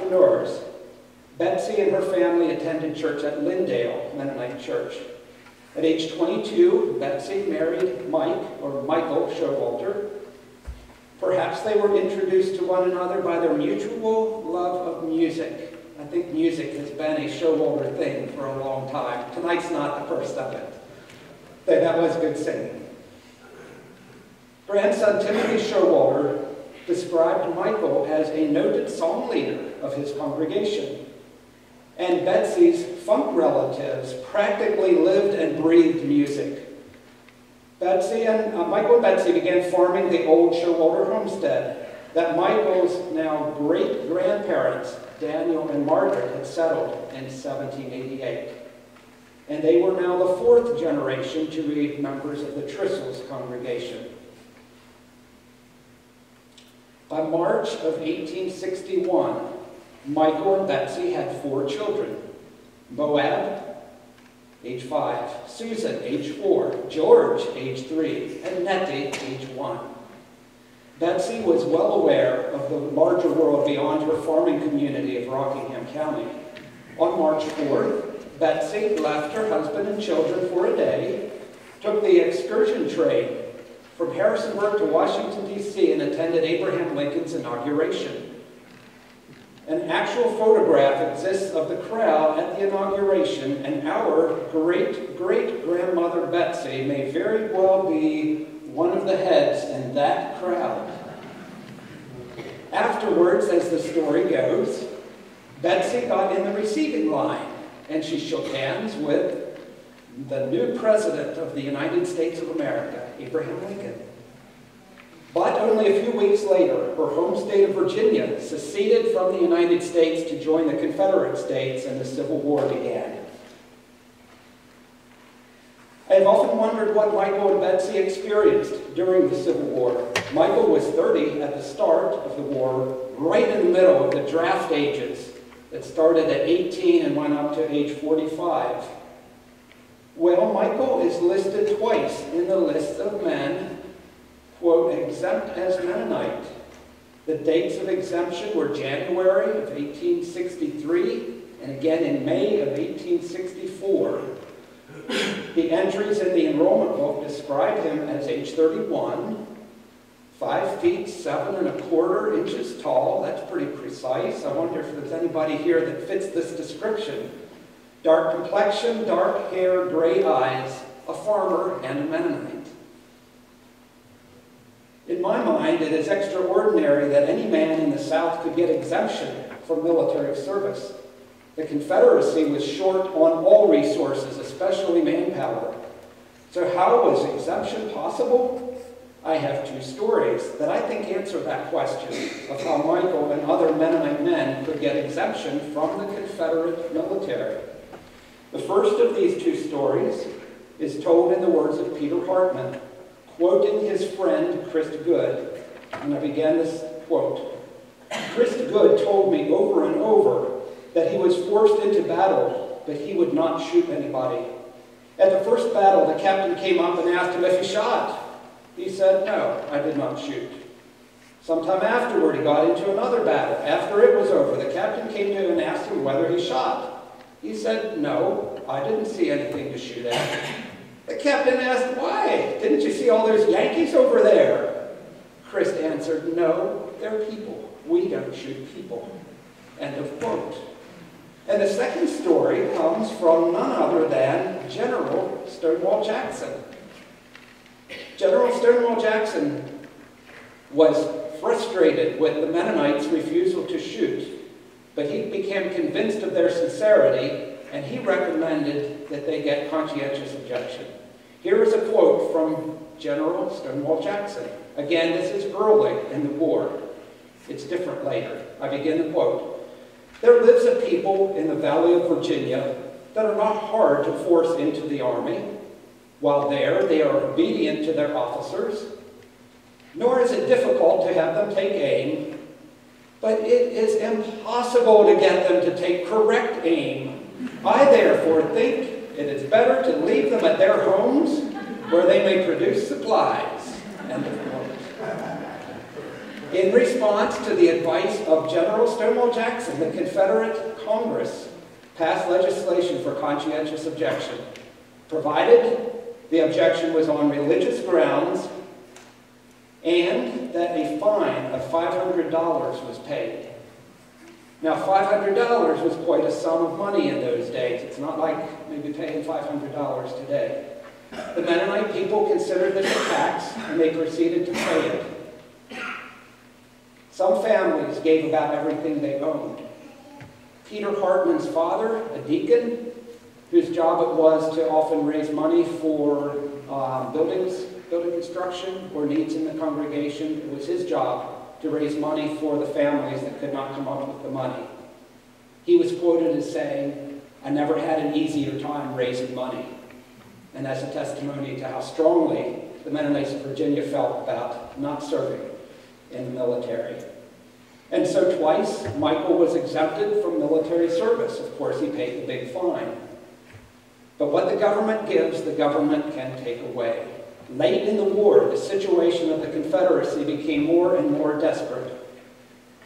entrepreneurs. Betsy and her family attended church at Lyndale Mennonite Church. At age 22, Betsy married Michael Showalter. Perhaps they were introduced to one another by their mutual love of music. I think music has been a Showalter thing for a long time. Tonight's not the first of it. That was good singing. Grandson Timothy Showalter described Michael as a noted song leader of his congregation. And Betsy's funk relatives practically lived and breathed music. Michael and Betsy began farming the old Showalter homestead that Michael's now great-grandparents, Daniel and Margaret, had settled in 1788. And they were now the fourth generation to be members of the Trissels congregation. By March of 1861, Michael and Betsy had 4 children: Moab, age 5, Susan, age 4, George, age 3, and Nettie, age 1. Betsy was well aware of the larger world beyond her farming community of Rockingham County. On March 4th, Betsy left her husband and children for a day, took the excursion train from Harrisonburg to Washington, D.C., and attended Abraham Lincoln's inauguration. An actual photograph exists of the crowd at the inauguration, and our great-great-grandmother Betsy may very well be one of the heads in that crowd. Afterwards, as the story goes, Betsy got in the receiving line, and she shook hands with the new President of the United States of America, Abraham Lincoln. But only a few weeks later, her home state of Virginia seceded from the United States to join the Confederate States, and the Civil War began. I have often wondered what Michael and Betsy experienced during the Civil War. Michael was 30 at the start of the war, right in the middle of the draft ages that started at 18 and went up to age 45. Well, Michael is listed twice in the list of men, quote, exempt as Mennonite. The dates of exemption were January of 1863 and again in May of 1864. The entries in the enrollment book describe him as age 31, 5 feet 7 1/4 inches tall. That's pretty precise. I wonder if there's anybody here that fits this description. Dark complexion, dark hair, gray eyes, a farmer, and a Mennonite. In my mind, it is extraordinary that any man in the South could get exemption from military service. The Confederacy was short on all resources, especially manpower. So how was exemption possible? I have 2 stories that I think answer that question of how Michael and other Mennonite men could get exemption from the Confederate military. The first of these 2 stories is told in the words of Peter Hartman, quoting his friend, Chris Good. And I began this quote. Chris Good told me over and over that he was forced into battle, but he would not shoot anybody. At the first battle, the captain came up and asked him if he shot. He said, no, I did not shoot. Sometime afterward, he got into another battle. After it was over, the captain came to him and asked him whether he shot. He said, no, I didn't see anything to shoot at. The captain asked, why? Didn't you see all those Yankees over there? Chris answered, no, they're people. We don't shoot people. End of quote. And the second story comes from none other than General Stonewall Jackson. General Stonewall Jackson was frustrated with the Mennonites' refusal to shoot, but he became convinced of their sincerity, and he recommended that they get conscientious objection. Here is a quote from General Stonewall Jackson. Again, this is early in the war. It's different later. I begin the quote. There lives a people in the Valley of Virginia that are not hard to force into the army. While there, they are obedient to their officers. Nor is it difficult to have them take aim, but it is impossible to get them to take correct aim. I therefore think it is better to leave them at their homes where they may produce supplies. End of quote. In response to the advice of General Stonewall Jackson, the Confederate Congress passed legislation for conscientious objection, provided the objection was on religious grounds and that a fine of $500 was paid. Now, $500 was quite a sum of money in those days. It's not like maybe paying $500 today. The Mennonite people considered this a tax, and they proceeded to pay it. Some families gave about everything they owned. Peter Hartman's father, a deacon, whose job it was to often raise money for building construction or needs in the congregation, it was his job to raise money for the families that could not come up with the money. He was quoted as saying, "I never had an easier time raising money." And that's a testimony to how strongly the Mennonites of Virginia felt about not serving in the military. And so twice, Michael was exempted from military service. Of course, he paid the big fine. But what the government gives, the government can take away. Late in the war, the situation of the Confederacy became more and more desperate,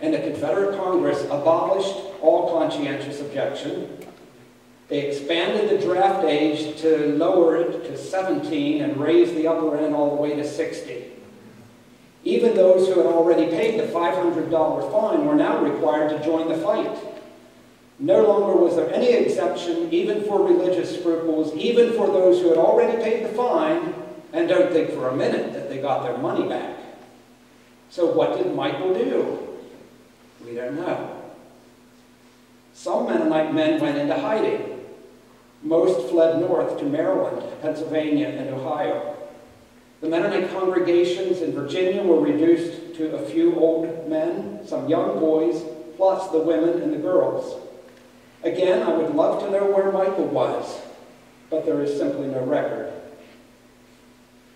and the Confederate Congress abolished all conscientious objection. They expanded the draft age to lower it to 17 and raised the upper end all the way to 60. Even those who had already paid the $500 fine were now required to join the fight. No longer was there any exception, even for religious scruples, even for those who had already paid the fine and don't think for a minute that they got their money back. So what did Michael do? We don't know. Some Mennonite men went into hiding. Most fled north to Maryland, Pennsylvania, and Ohio. The Mennonite congregations in Virginia were reduced to a few old men, some young boys, plus the women and the girls. Again, I would love to know where Michael was, but there is simply no record.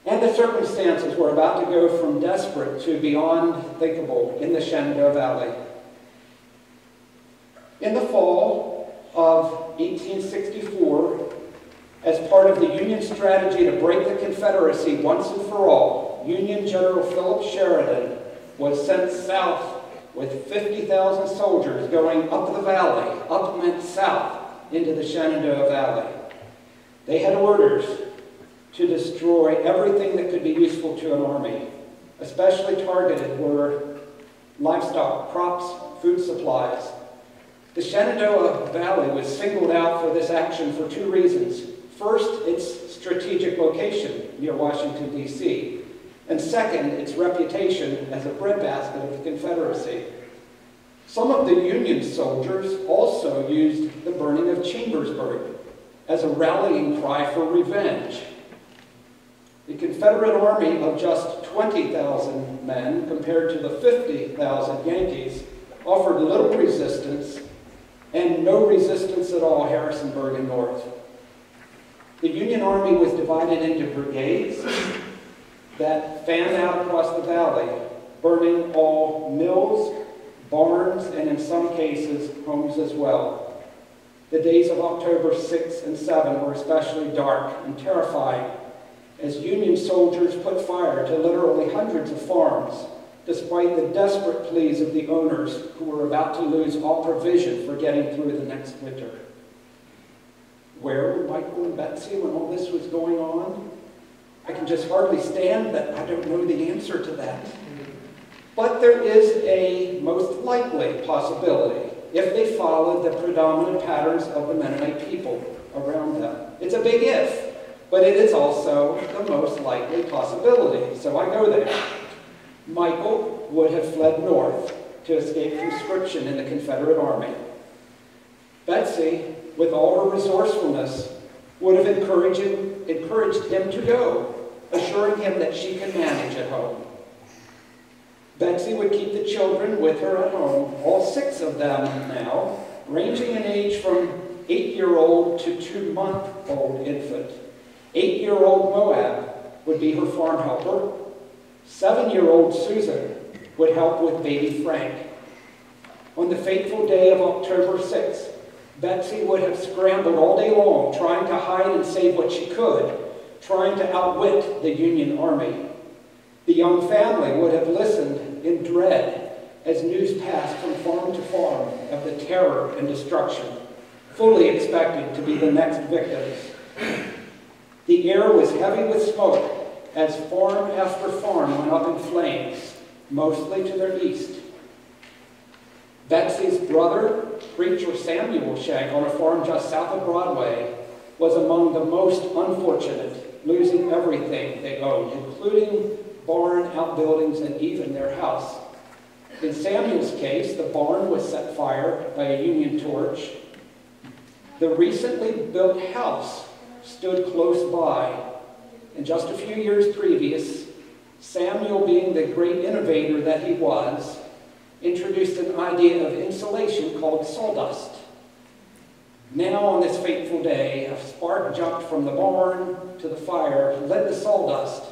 And the circumstances were about to go from desperate to beyond thinkable in the Shenandoah Valley. In the fall of 1864, as part of the Union strategy to break the Confederacy once and for all, Union General Philip Sheridan was sent south with 50,000 soldiers going up the valley. Up meant south into the Shenandoah Valley. They had orders to destroy everything that could be useful to an army. Especially targeted were livestock, crops, food supplies. The Shenandoah Valley was singled out for this action for two reasons. First, its strategic location near Washington, D.C., and second, its reputation as a breadbasket of the Confederacy. Some of the Union soldiers also used the burning of Chambersburg as a rallying cry for revenge. The Confederate army of just 20,000 men, compared to the 50,000 Yankees, offered little resistance and no resistance at all Harrisonburg and north. The Union Army was divided into brigades that fanned out across the valley, burning all mills, barns, and in some cases, homes as well. The days of October 6 and 7 were especially dark and terrifying as Union soldiers put fire to literally hundreds of farms, despite the desperate pleas of the owners who were about to lose all provision for getting through the next winter. Where were Michael and Betsy when all this was going on? I can just hardly stand that I don't know the answer to that. But there is a most likely possibility if they followed the predominant patterns of the Mennonite people around them. It's a big if, but it is also the most likely possibility. So I go there. Michael would have fled north to escape conscription in the Confederate Army. Betsy, with all her resourcefulness, would have encouraged him to go, assuring him that she could manage at home. Betsy would keep the children with her at home, all 6 of them now, ranging in age from 8-year-old to 2-month-old infant. 8-year-old Moab would be her farm helper. 7-year-old Susan would help with baby Frank. On the fateful day of October 6th, Betsy would have scrambled all day long, trying to hide and save what she could, trying to outwit the Union Army. The young family would have listened in dread as news passed from farm to farm of the terror and destruction, fully expecting to be the next victims. The air was heavy with smoke as farm after farm went up in flames, mostly to their east. Betsy's brother, preacher Samuel Shank, on a farm just south of Broadway, was among the most unfortunate, losing everything they owned, including barn, outbuildings, and even their house. In Samuel's case, the barn was set fire by a Union torch. The recently built house stood close by, and just a few years previous, Samuel, being the great innovator that he was, introduced an idea of insulation called sawdust. Now, on this fateful day, a spark jumped from the barn to the fire, lit the sawdust,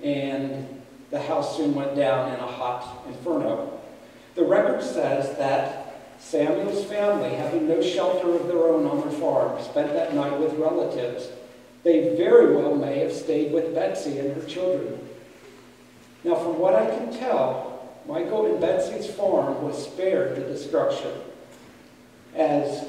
and the house soon went down in a hot inferno. The record says that Samuel's family, having no shelter of their own on their farm, spent that night with relatives. They very well may have stayed with Betsy and her children. Now, from what I can tell, Michael and Betsy's farm was spared the destruction. As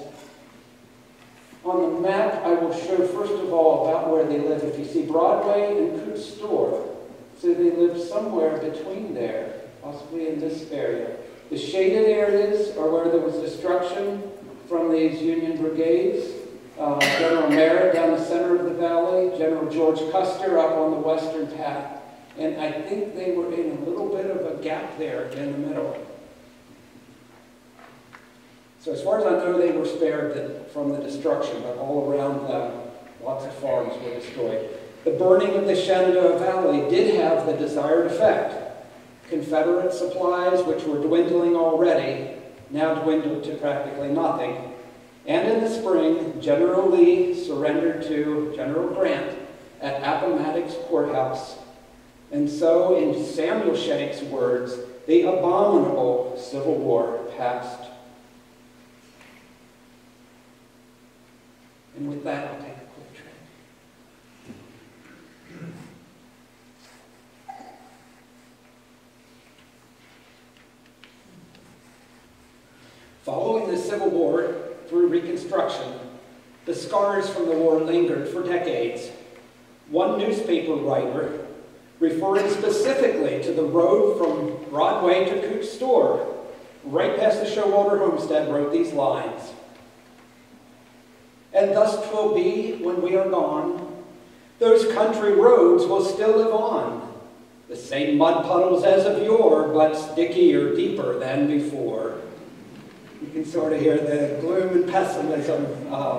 on the map, I will show first of all about where they live. If you see Broadway and Coutts Store, so they live somewhere between there, possibly in this area. The shaded areas are where there was destruction from these Union brigades. General Merritt down the center of the valley, General George Custer up on the western path. And I think they were in a little bit of a gap there in the middle. So as far as I know, they were spared from the destruction, but all around them, lots of farms were destroyed. The burning of the Shenandoah Valley did have the desired effect. Confederate supplies, which were dwindling already, now dwindled to practically nothing. And in the spring, General Lee surrendered to General Grant at Appomattox Courthouse. And so, in Samuel Shank's words, the abominable Civil War passed. And with that, I'll take a quick trip. Following the Civil War through Reconstruction, the scars from the war lingered for decades. One newspaper writer, referring specifically to the road from Broadway to Coutts Store, right past the Showalter homestead, wrote these lines. And thus 'twill be when we are gone, those country roads will still live on, the same mud puddles as of yore, but stickier, deeper than before. You can sort of hear the gloom and pessimism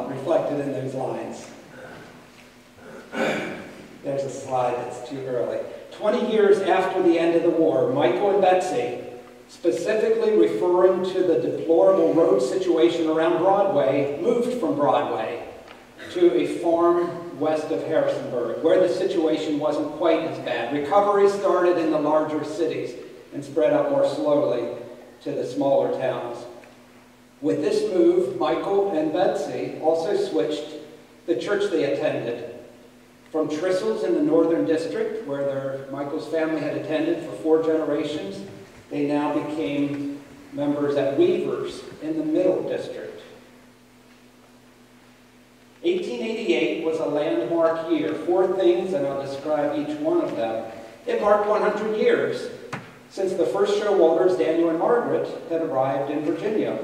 reflected in those lines. There's a slide that's too early. 20 years after the end of the war, Michael and Betsy, specifically referring to the deplorable road situation around Broadway, moved from Broadway to a farm west of Harrisonburg, where the situation wasn't quite as bad. Recovery started in the larger cities and spread out more slowly to the smaller towns. With this move, Michael and Betsy also switched the church they attended. From Trissell's in the Northern District, where Michael's family had attended for 4 generations, they now became members at Weaver's in the Middle District. 1888 was a landmark year. 4 things, and I'll describe each one of them. It marked 100 years since the first Showalters, Daniel and Margaret, had arrived in Virginia.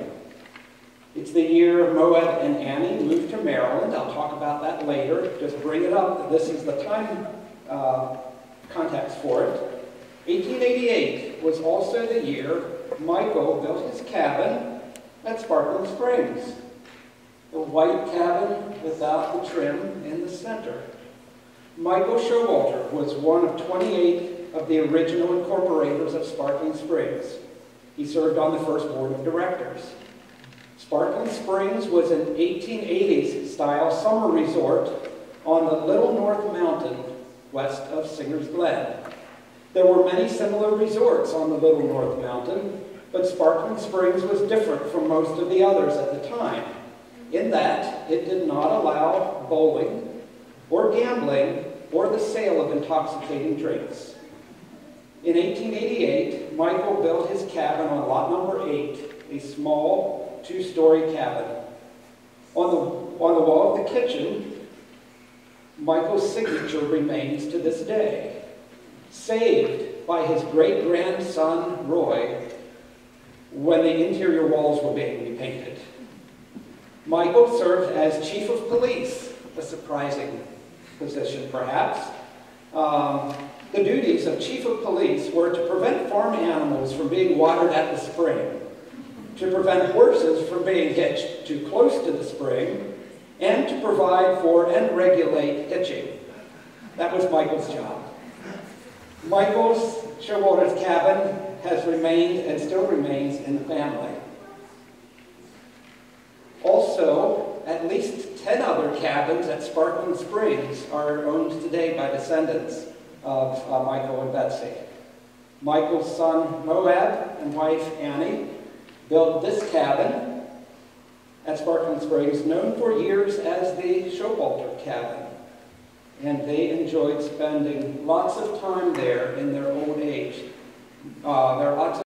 It's the year Moab and Annie moved to Maryland. I'll talk about that later. Just bring it up. This is the time context for it. 1888 was also the year Michael built his cabin at Sparkling Springs. The white cabin without the trim in the center. Michael Showalter was one of 28 of the original incorporators of Sparkling Springs. He served on the first board of directors. Sparkling Springs was an 1880s-style summer resort on the Little North Mountain west of Singer's Glen. There were many similar resorts on the Little North Mountain, but Sparkling Springs was different from most of the others at the time, in that it did not allow bowling or gambling or the sale of intoxicating drinks. In 1888, Michael built his cabin on lot number 8, a small two-story cabin. On the wall of the kitchen, Michael's signature remains to this day, saved by his great-grandson, Roy, when the interior walls were being repainted. Michael served as chief of police, a surprising position perhaps. The duties of chief of police were to prevent farm animals from being watered at the spring, to prevent horses from being hitched too close to the spring, and to provide for and regulate hitching. That was Michael's job. Michael's Showalter's cabin has remained and still remains in the family. Also, at least 10 other cabins at Sparkling Springs are owned today by descendants of Michael and Betsy. Michael's son Moab and wife Annie built this cabin at Sparkling Springs, known for years as the Showalter cabin. And they enjoyed spending lots of time there in their old age. Their